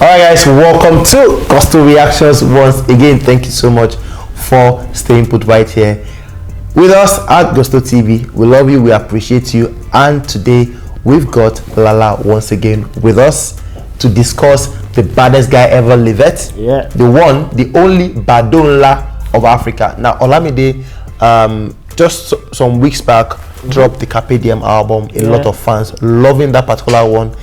Alright guys, welcome to Coastal Reactions once again. Thank you so much for staying put right here with us at Gusto TV. We love you, we appreciate you, and today we've got Lala once again with us to discuss the baddest guy ever lived. Yeah. The one, the only Badonla of Africa. Now Olamide, just some weeks back, dropped the Carpe Diem album. A lot of fans loving that particular one.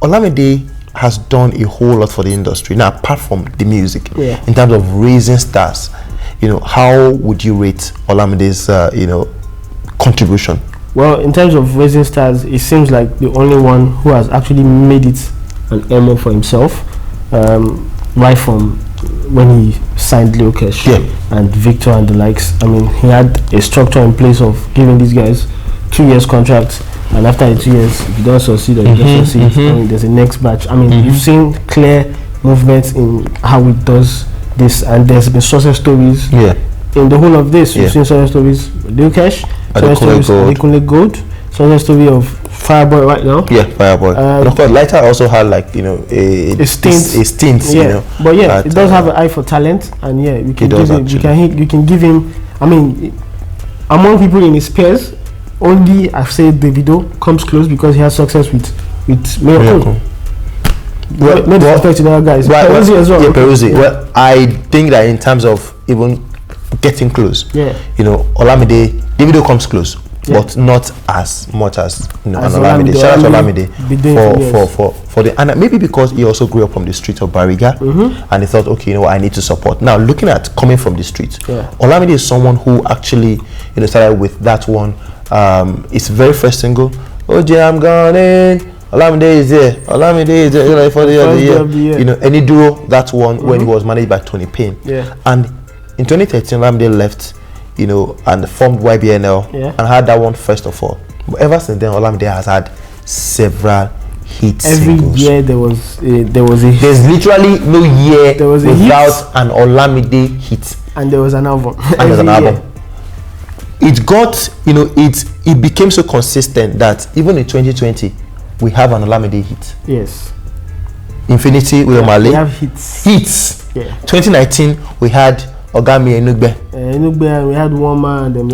Olamide has done a whole lot for the industry. Now, apart from the music, in terms of raising stars, how would you rate Olamide's, contribution? Well, in terms of raising stars, it seems like the only one who has actually made it an MO for himself, right from when he signed Lil Kesh and Victor and the likes. I mean, he had a structure in place of giving these guys 2 years contracts, and after the 2 years, if you don't succeed or you don't succeed, I mean, there's a next batch. I mean, you've seen clear movements in how it does this, and there's been success stories in the whole of this. You've seen success stories with Lil Kesh, success stories of Adekunle Gold, success story of Fireboy right now. Yeah, Fireboy. But of course, Lighter also had like a stint. But it does have an eye for talent, and we can give him. You can give him. I mean, among people in his peers, only I've said Davido comes close because he has success with Miracle. No disrespect to the other guys. Peruzzi as well. Yeah, Peruzzi. Well, I think that in terms of even getting close, Olamide, Davido comes close, but not as much as Olamide. Shout out to Olamide for the, and maybe because he also grew up from the streets of Bariga, and he thought, okay, I need to support. Now, looking at coming from the streets, Olamide is someone who actually started with that one. It's very first single. Oh, yeah, I'm gone in. Olamide is there. Olamide is there. For the year. Any duo, that one when he was managed by Tony Payne. And in 2013, Olamide left, and formed YBNL and had that one first of all. But ever since then, Olamide has had several hit singles. Every year there was a hit. There's literally no year without an Olamide hit. And there was an album. It got, it became so consistent that even in 2020, we have an Olamide hit. Yes. Infinity with Omale. We have hits. 2019, we had Ogami Enugbe. Enugbe, we had Woma and them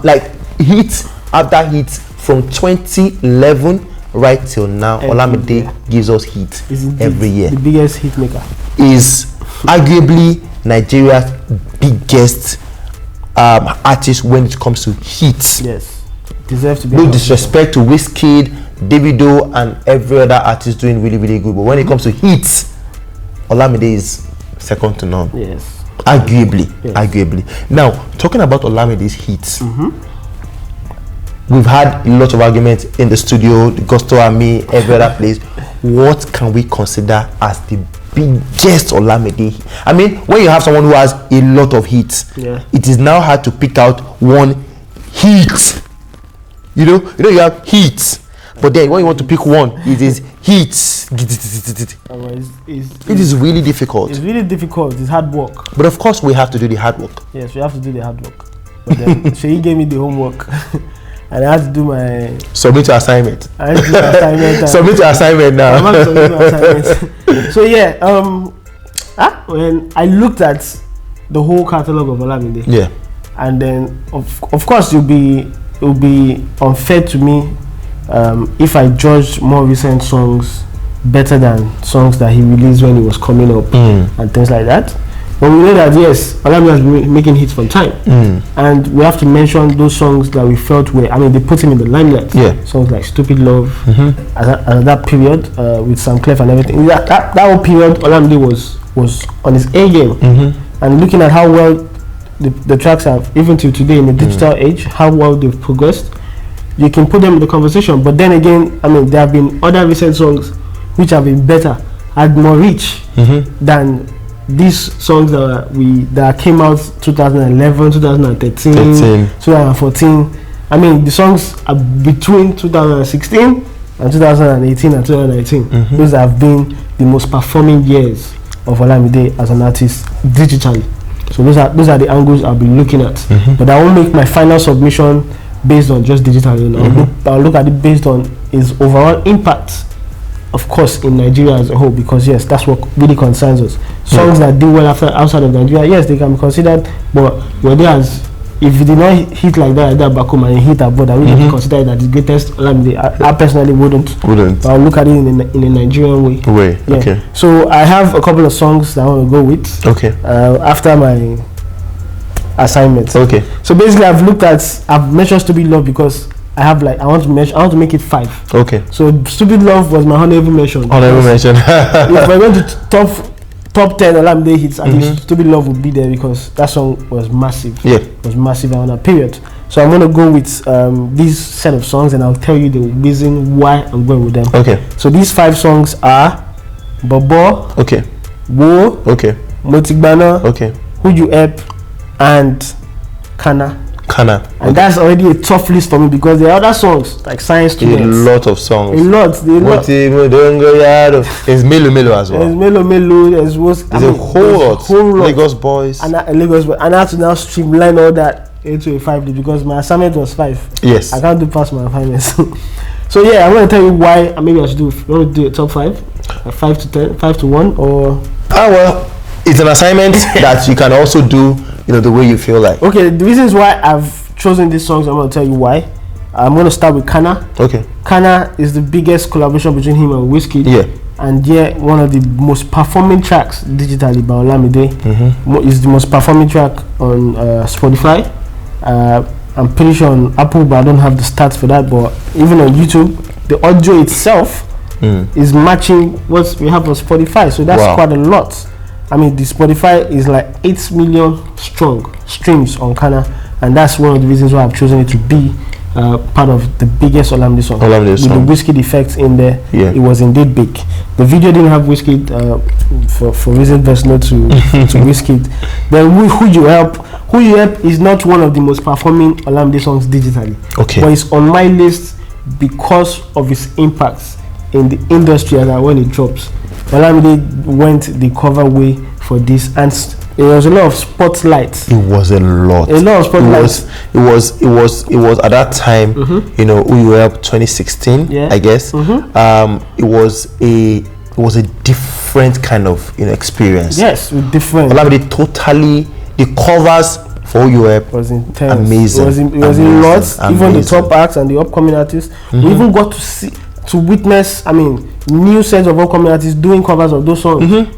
like hit after hit from 2011 right till now. Olamide gives us hit every year. The biggest hit maker. Is arguably Nigeria's biggest artist when it comes to hits. Yes, deserves to be. No disrespect to Wizkid, Davido, and every other artist doing really, really good, but when it comes to hits, Olamide is second to none. Yes, arguably. Now, talking about Olamide's hits, we've had a lot of arguments in the studio, the Gusto and me, every other place. What can we consider as the biggest Olamide? I mean, when you have someone who has a lot of hits, it is now hard to pick out one hit. You have hits, but then when you want to pick one, it is hits. It is really difficult. It's really difficult. It's hard work. But of course, we have to do the hard work. Yes, we have to do the hard work. But then, so he gave me the homework. And I had to do my submit your assignment. I had to do my assignment. Submit your assignment now. I'm to submit my assignment. So when I looked at the whole catalog of Olamide, and then of course it would be unfair to me if I judged more recent songs better than songs that he released when he was coming up and things like that. But we know that yes, Olamide has been making hits from time, and we have to mention those songs that we felt were. I mean, they put him in the limelight. Songs like "Stupid Love," at that period with Sam Clef and everything. That whole period, Olamide was on his A game, and looking at how well the tracks have, even till today in the digital age, how well they've progressed, you can put them in the conversation. But then again, I mean, there have been other recent songs which have been better, had more reach than these songs that came out 2011, 2013, 2014. I mean, the songs are between 2016 and 2018 and 2019. Those have been the most performing years of Olamide as an artist digitally. So those are the angles I'll be looking at. But I won't make my final submission based on just digital. I'll look at it based on his overall impact of course, in Nigeria as a whole, because yes, that's what really concerns us. Songs that do well outside of Nigeria, yes, they can be considered, but whereas if you did not hit like that back home and you hit abroad, I wouldn't consider that the greatest Olamide. I personally wouldn't. But I'll look at it in a Nigerian way. Yeah. Okay. So I have a couple of songs that I want to go with. Okay. After my assignment. Okay. So basically, I've mentioned Stupid Love because I want to make it 5. Okay. So Stupid Love was my honorable mention. Honorable mention. If we're going to top 10 Olamide hits, at least Stupid Love would be there because that song was massive. Yeah. It was massive on a period. So I'm going to go with these set of songs and I'll tell you the reason why I'm going with them. Okay. So these 5 songs are BOBO. Okay. Wo. Okay. Motigbana. Okay. Who You Help and KANA. And that's already a tough list for me because there are other songs like Science Students. A lot of songs. A lot. It's Melo as well. There's Melo. There's a whole lot. Lagos Boys. And I have to now streamline all that into a 5 because my assignment was 5. Yes. I can't do past my assignments. So yeah, I'm going to tell you why. Maybe I should do. You want to do a top 5, 5 to 10, 5 to 1, or? Well, it's an assignment that you can also do. The way you feel like. Okay, the reasons why I've chosen these songs, I'm going to tell you why. I'm going to start with KANA. Okay. KANA is the biggest collaboration between him and Wizkid. Yeah. And one of the most performing tracks digitally by Olamide. Is the most performing track on Spotify. I'm pretty sure on Apple, but I don't have the stats for that. But even on YouTube, the audio itself is matching what we have on Spotify. So that's quite a lot. I mean, the Spotify is like 8 million strong streams on KANA, and that's one of the reasons why I've chosen it to be part of the biggest Olamide song. With the Wizkid effects in there, it was indeed big. The video didn't have Wizkid for reasons best known to Wizkid. Then Who You Help is not one of the most performing Olamide songs digitally. Okay. But it's on my list because of its impacts in the industry and when it drops. Olamide went the cover way for this, and there was a lot of spotlight. It was a lot of spotlight. It was at that time, Who You Help 2016, I guess. It was a different kind of experience. Yes, different. Olamide totally, the covers for Who You Help was intense. Amazing. It was a lot. Even the top acts and the upcoming artists, we even got to witness, new sets of upcoming artists doing covers of those songs.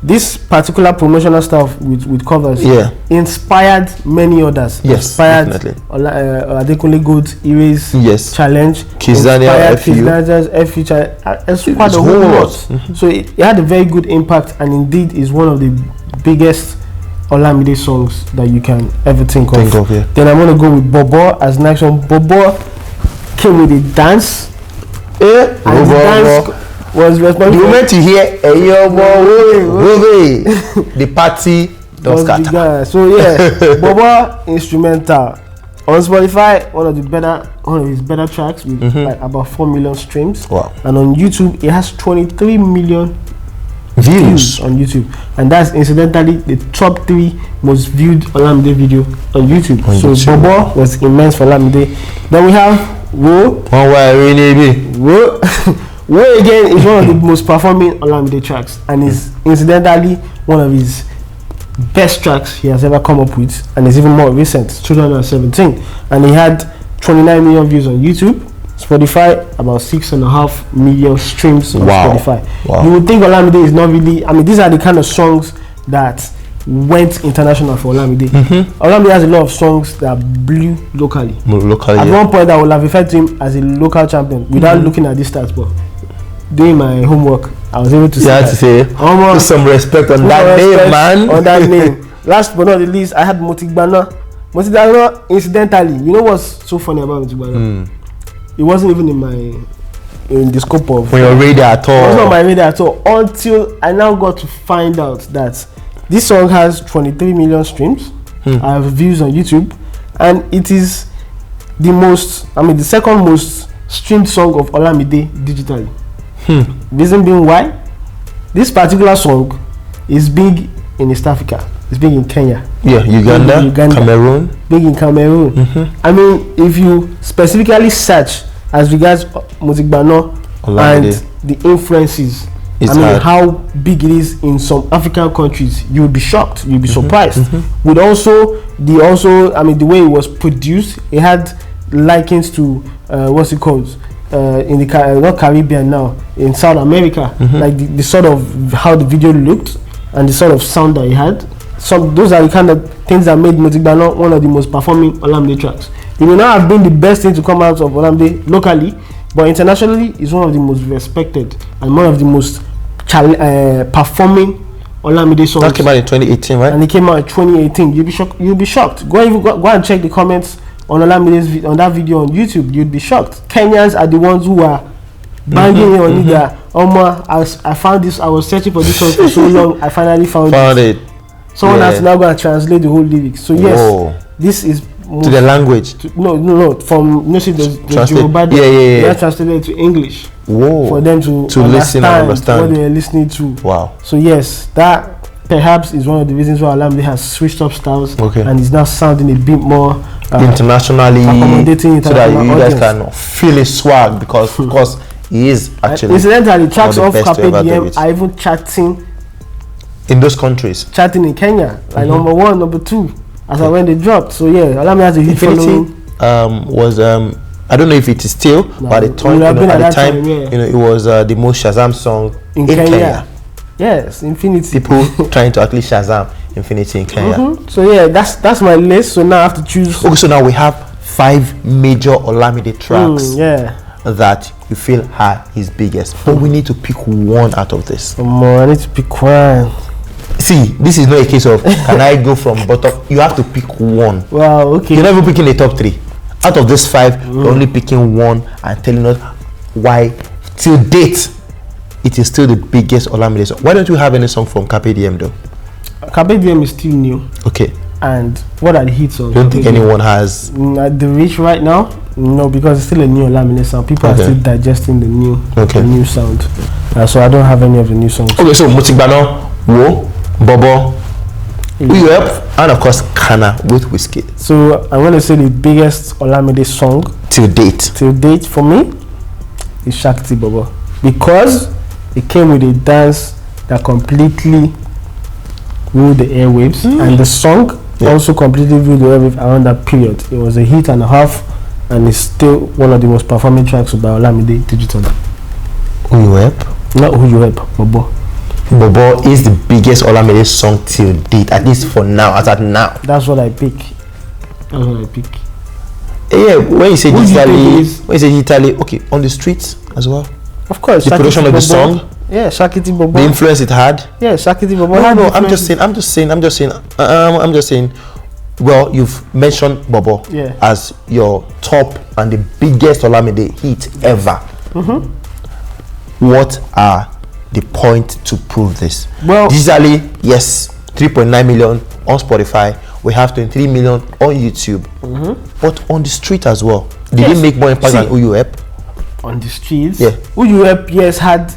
This particular promotional stuff with covers inspired many others. Yes, inspired definitely. Adekunle Gold Erase Challenge, Kizania FU Challenge, quite a whole lot. So it had a very good impact, and indeed is one of the biggest Olamide songs that you can ever think of. Then I'm going to go with BOBO as next one. BOBO came with a dance. And the dance was responsible. You meant to hear the party don't scatter. So yeah, BOBO instrumental on Spotify, one of his better tracks with like about 4 million streams. Wow. And on YouTube, it has 23 million views on YouTube, and that's incidentally the top 3 most viewed Olamide video on YouTube. So BOBO was immense for Olamide. Then we have Wo again is one of the most performing Olamide tracks, and is incidentally one of his best tracks he has ever come up with, and is even more recent, 2017, and he had 29 million views on YouTube. Spotify, about 6.5 million streams on Spotify. You would think Olamide is not really, these are the kind of songs that went international for Olamide. Olamide has a lot of songs that blew locally. At one point, I would have referred to him as a local champion without looking at these stats, but doing my homework, I was able to say put some respect on that name, man. On that name. Last but not the least, I had Motigbana. Motigbana, incidentally, you know what's so funny about Motigbana? It wasn't even in the scope of on your radar at all. It wasn't on my radar at all until I now got to find out that this song has 23 million streams. I have views on YouTube, and it is the second most streamed song of Olamide digitally. Reason being why? This particular song is big in East Africa. It's big in Kenya. Yeah, Uganda, Cameroon. Big in Cameroon. If you specifically search as regards Motigbana Olamide. And the influences. How big it is in some African countries, you'll be shocked, you'll be surprised. With the way it was produced, it had likings to what's it called, in the not Caribbean now, in South America, like the sort of how the video looked and the sort of sound that it had. Those are the kind of things that made Motigbana one of the most performing Olamide tracks. It may not have been the best thing to come out of Olamide locally, but internationally, it's one of the most respected and one of the most performing Olamide songs. That came out in 2018, right? And it came out in 2018. You'll be shocked. Go and check the comments on Olamide's on that video on YouTube. You'd be shocked. Kenyans are the ones who are banging on it. I found this. I was searching for this song for so long. I finally found it. Someone has to now go and translate the whole lyrics. So yes, this is to the language. No. From the Yoruba. They are translated to English. Whoa. For them to listen and understand what they are listening to. Wow. So yes, that perhaps is one of the reasons why Olamide has switched up styles and is now sounding a bit more internationally, accommodating so that you guys can feel his swag, because of course he is actually. Incidentally, tracks of Carpe Diem are even charting in those countries. Charting in Kenya, like number 1, number 2, as when they dropped. So yeah, Olamide has a huge following. Was I don't know if it is still, but at the time, it was the most Shazam song in Kenya. Yes, Infinity. People trying to actually Shazam Infinity in Kenya. So yeah, that's my list. So now I have to choose. Okay, so now we have 5 major Olamide tracks that you feel are his biggest, but we need to pick one out of this. I need to pick one. See, this is not a case of can I go from bottom. You have to pick one. Wow. Okay. You're never picking the top 3. Out of this 5, you're only picking one and telling us why, till date, it is still the biggest Olamide song. Why don't you have any song from Carpe Diem though? Carpe Diem is still new. Okay. And what are the hits of? Don't think anyone has the reach right now? No, because it's still a new Olamide sound. People are still digesting the new sound. So I don't have any of the new songs. Okay, so Motigbana, Wo, BOBO, UUEP, and of course KANA with Wizkid. So I'm going to say the biggest Olamide song till date for me is Shakti BOBO, because it came with a dance that completely ruled the airwaves, and the song also completely ruled the airwaves around that period. It was a hit and a half, and it's still one of the most performing tracks by Olamide digitally. UUEP? Not UUEP, BOBO. BOBO is the biggest Olamide song till date, at least for now, as at now. That's what I pick. Yeah, when you say digitally, okay, on the streets as well. Of course. The production of the song. Yeah, Shakiti BOBO. The influence it had. Yeah, Shakiti BOBO. No, I'm just saying. Well, you've mentioned BOBO as your top and the biggest Olamide hit ever. What are the points to prove this? Well, digitally, yes, 3.9 million on Spotify. We have 23 million on YouTube. But on the street as well, did it make more impact than UUEP? On the streets? Yeah. UUEP, yes, had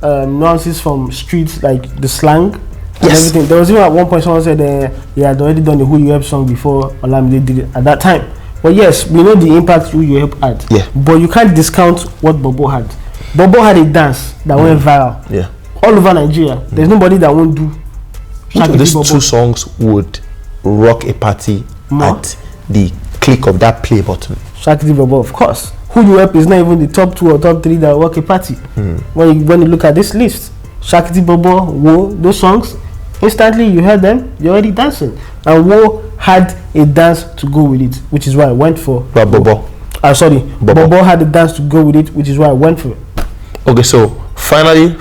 nuances from streets, like the slang and everything. There was even at one point someone said they had already done the UUEP song before Olamide did it at that time. But yes, we know the impact UUEP had. Yeah. But you can't discount what BOBO had. BOBO had a dance that went viral. Yeah. All over Nigeria. There's nobody that won't do. Which of these 2 songs would rock a party at the click of that play button? Shakti BOBO, of course. UUEP is not even the top 2 or top 3 that rock a party. When you look at this list, Shakti BOBO, Wo, those songs, instantly you heard them, you're already dancing. And Wo had a dance to go with it, which is why I went for BOBO. BOBO had a dance to go with it, which is why I went for it. Okay, so finally,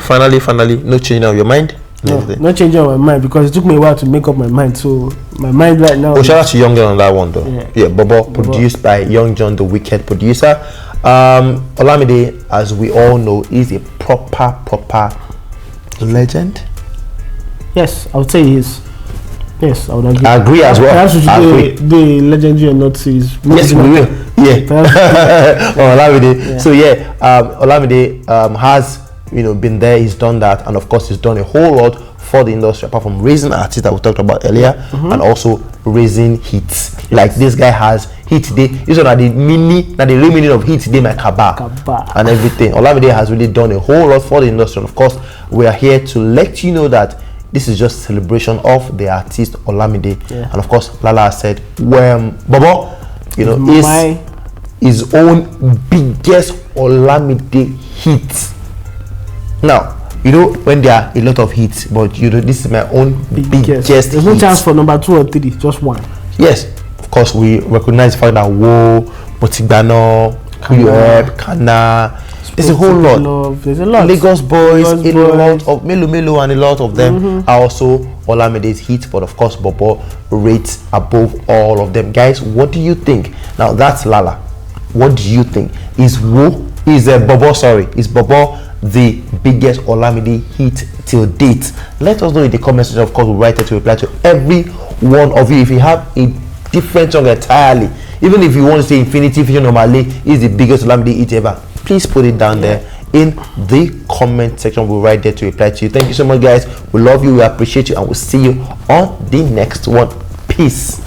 no changing of your mind? No changing of my mind, because it took me a while to make up my mind. So my mind right now. Oh, shout out to Young John on that one though. Yeah, BOBO, produced by Young John, the wicked producer. Olamide, as we all know, is a proper legend. Yes, I would say he is. Yes, I would agree. I agree as well. Perhaps we should do a legendary or not series. Yes, we will. Yeah. Olamide. Yeah. So Olamide has been there. He's done that, and of course, he's done a whole lot for the industry, apart from raising artists that we talked about earlier, and also raising hits. Yes. Like this guy has hit today. This one are the real meaning of hit today, my kaba and everything. Olamide has really done a whole lot for the industry. And of course, we are here to let you know that this is just a celebration of the artist Olamide. And of course, Lala said, well, Bobo, you know, is his own biggest Olamide hit. Now, you know, when there are a lot of hits, but you know, this is my own biggest There's no chance for number 2 or 3, just one. Yes, of course, we recognize the fact that Motigbano, KANA, there's a whole lot. There's a lot. Lagos Boys, a lot of Melo, and a lot of them are also Olamide's hits, but of course, Bobo rates above all of them. Guys, what do you think? Now, that's Lala. What do you think? Is Bobo the biggest Olamide hit till date? Let us know in the comment section. Of course, we'll write it to reply to every one of you. If you have a different song entirely, even if you want to say Infinity Vision or Malay is the biggest Olamide hit ever, please put it down there in the comment section. We'll write there to reply to you. Thank you so much, guys. We love you, we appreciate you, and we'll see you on the next one. Peace.